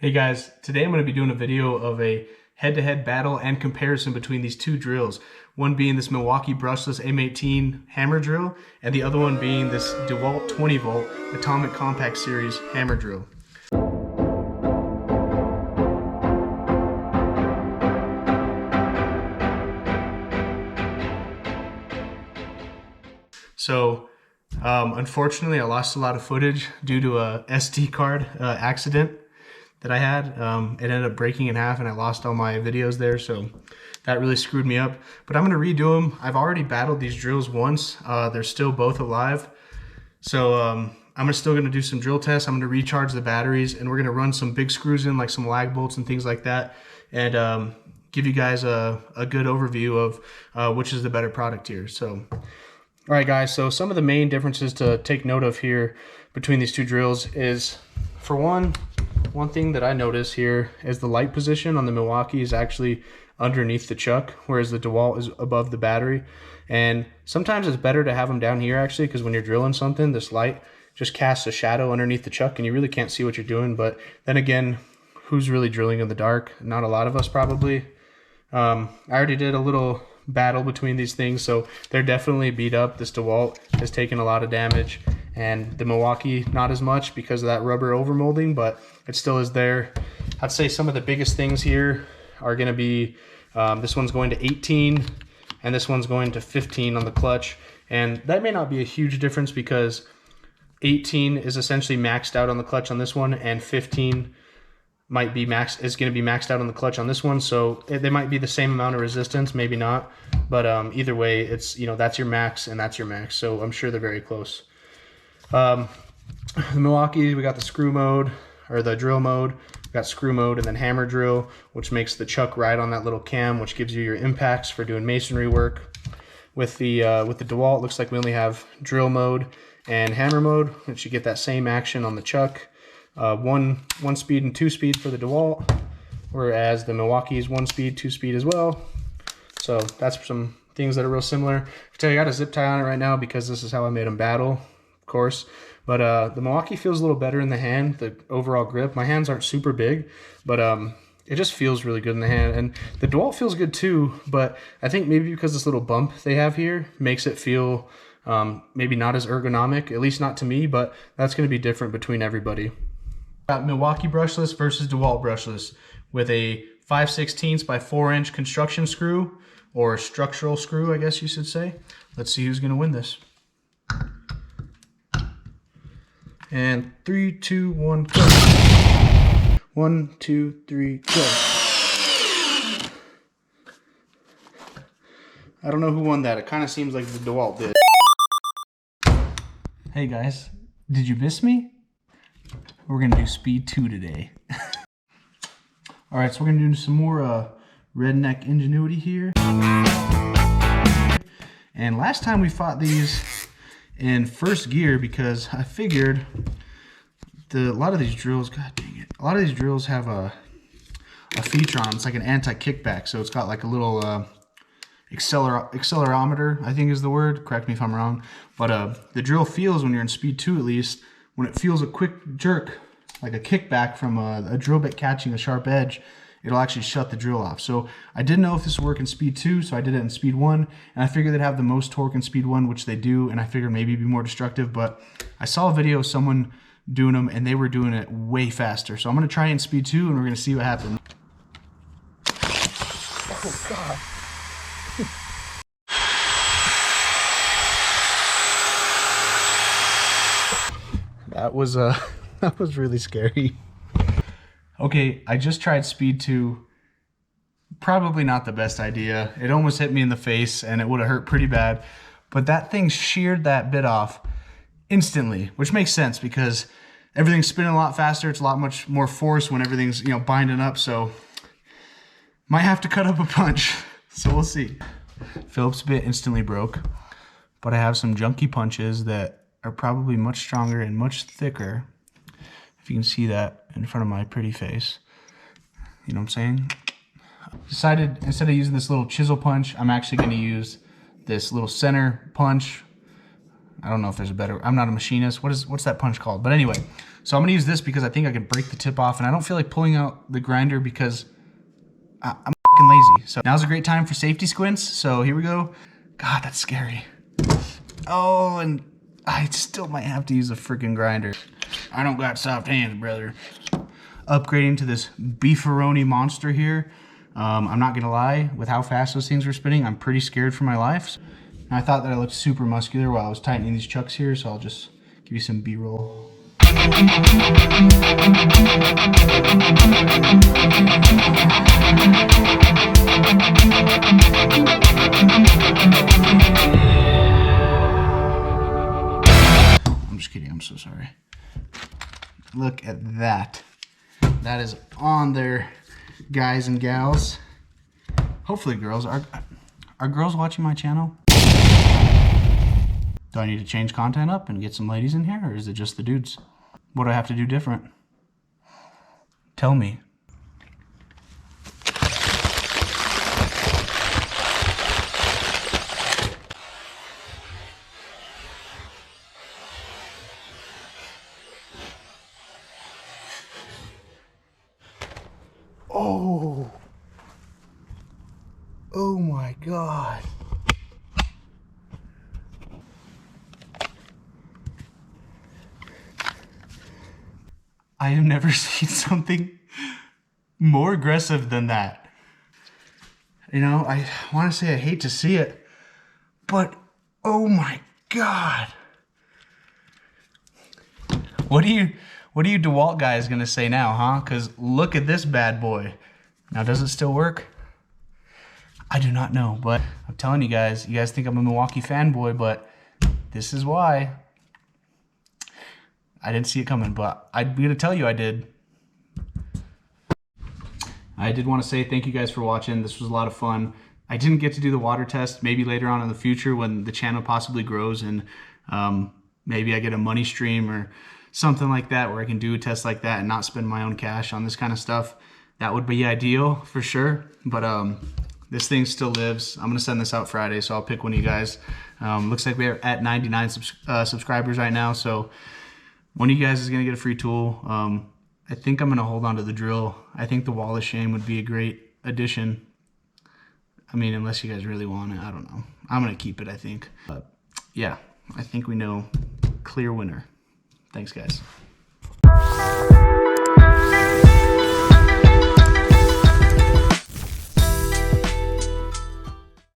Hey guys, today I'm going to be doing a video of a head-to-head battle and comparison between these two drills. One being this Milwaukee brushless M18 hammer drill, and the other one being this Dewalt 20 volt Atomic Compact Series hammer drill. So, unfortunately I lost a lot of footage due to a SD card accident that I had. It ended up breaking in half and I lost all my videos there, so that really screwed me up. But I'm gonna redo them. I've already battled these drills once. They're still both alive. So I'm still gonna do some drill tests. I'm gonna recharge the batteries and we're gonna run some big screws in, like some lag bolts and things like that, and give you guys a good overview of which is the better product here. So, all right guys, so some of the main differences to take note of here between these two drills is, for one thing that I notice here is the light position on the Milwaukee is actually underneath the chuck, whereas the Dewalt is above the battery. And sometimes it's better to have them down here actually, because when you're drilling something, this light just casts a shadow underneath the chuck and you really can't see what you're doing. But then again, who's really drilling in the dark? Not a lot of us probably. I already did a little battle between these things, so they're definitely beat up. This Dewalt has taken a lot of damage, and the Milwaukee not as much because of that rubber overmolding, but it still is there. I'd say some of the biggest things here are going to be this one's going to 18 and this one's going to 15 on the clutch, and that may not be a huge difference because 18 is essentially maxed out on the clutch on this one, and 15 might be is going to be maxed out on the clutch on this one, so they might be the same amount of resistance, maybe not, but either way, it's, you know, that's your max and that's your max, so I'm sure they're very close. The Milwaukee, we got the screw mode, or the drill mode, we got screw mode, and then hammer drill, which makes the chuck ride on that little cam, which gives you your impacts for doing masonry work. With the Dewalt, looks like we only have drill mode and hammer mode, which you get that same action on the chuck. One speed and 2 speed for the Dewalt, whereas the Milwaukee is 1 speed, 2 speed as well. So that's some things that are real similar. I tell you, I got a zip tie on it right now because this is how I made them battle, of course. But the Milwaukee feels a little better in the hand, the overall grip. My hands aren't super big, but it just feels really good in the hand. And the Dewalt feels good too, but I think maybe because this little bump they have here makes it feel maybe not as ergonomic, at least not to me, but that's going to be different between everybody. Got Milwaukee brushless versus Dewalt brushless with a 5/16 by 4-inch construction screw, or structural screw, I guess you should say. Let's see who's going to win this. And 3, 2, 1, go. 1, 2, 3, go. I don't know who won that. It kind of seems like the Dewalt did. Hey guys, did you miss me? We're gonna do speed 2 today. All right, so we're gonna do some more redneck ingenuity here. And last time we fought these in first gear because I figured a lot of these drills, god dang it, a lot of these drills have a feature on them. It's like an anti-kickback, so it's got like a little accelerometer, I think is the word, correct me if I'm wrong, but the drill feels, when you're in speed 2 at least, when it feels a quick jerk, like a kickback from a drill bit catching a sharp edge, it'll actually shut the drill off. So I didn't know if this would work in speed 2, so I did it in speed 1, and I figured they'd have the most torque in speed 1, which they do, and I figured maybe it'd be more destructive, but I saw a video of someone doing them, and they were doing it way faster. So I'm gonna try in speed 2, and we're gonna see what happens. Oh God. That was that was really scary. Okay, I just tried speed 2. Probably not the best idea. It almost hit me in the face and it would have hurt pretty bad. But that thing sheared that bit off instantly, which makes sense because everything's spinning a lot faster. It's a lot much more force when everything's, you know, binding up. So might have to cut up a punch. So we'll see. Phillips bit instantly broke, but I have some junky punches that are probably much stronger and much thicker. If you can see that in front of my pretty face. You know what I'm saying? Decided, instead of using this little chisel punch, I'm actually going to use this little center punch. I don't know if there's a better, I'm not a machinist. What's that punch called? But anyway, so I'm gonna use this because I think I can break the tip off, and I don't feel like pulling out the grinder because I'm fucking lazy. So now's a great time for safety squints. So here we go. God, that's scary. Oh, and I still might have to use a freaking grinder. I don't got soft hands, brother. Upgrading to this beefaroni monster here. I'm not gonna lie, with how fast those things were spinning, I'm pretty scared for my life. And I thought that I looked super muscular while I was tightening these chucks here, so I'll just give you some B-roll. I'm just kidding, I'm so sorry. Look at that. That is on there, guys and gals. Hopefully girls. Are girls watching my channel? Do I need to change content up and get some ladies in here, or is it just the dudes? What do I have to do different? Tell me. Oh. Oh my God. I have never seen something more aggressive than that. You know, I want to say I hate to see it, but oh my God. What are you Dewalt guys gonna say now, huh? Because look at this bad boy. Now, does it still work? I do not know, but I'm telling you guys think I'm a Milwaukee fanboy, but this is why. I didn't see it coming, but I'm gonna tell you I did. I did want to say thank you guys for watching. This was a lot of fun. I didn't get to do the water test. Maybe later on in the future when the channel possibly grows and maybe I get a money stream or something like that where I can do a test like that and not spend my own cash on this kind of stuff. That would be ideal for sure. But this thing still lives. I'm gonna send this out Friday, so I'll pick one of you guys. Looks like we're at 99 subscribers right now, so one of you guys is gonna get a free tool. I think I'm gonna hold on to the drill. I think the wall of shame would be a great addition. I mean, unless you guys really want it, I don't know. I'm gonna keep it, I think. But yeah, I think we know clear winner. Thanks, guys.